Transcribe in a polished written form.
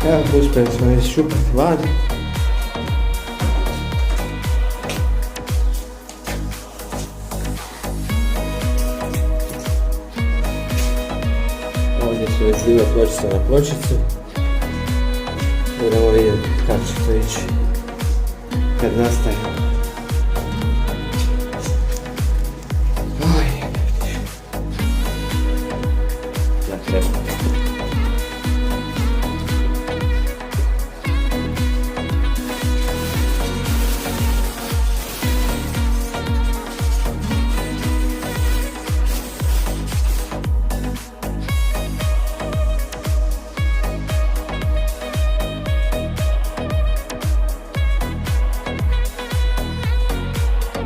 Evo, uspjeli smo iščupati van. Ovdje su već bile pločice na pločicu. Idemo vidjeti kako će to ići kad nastaje.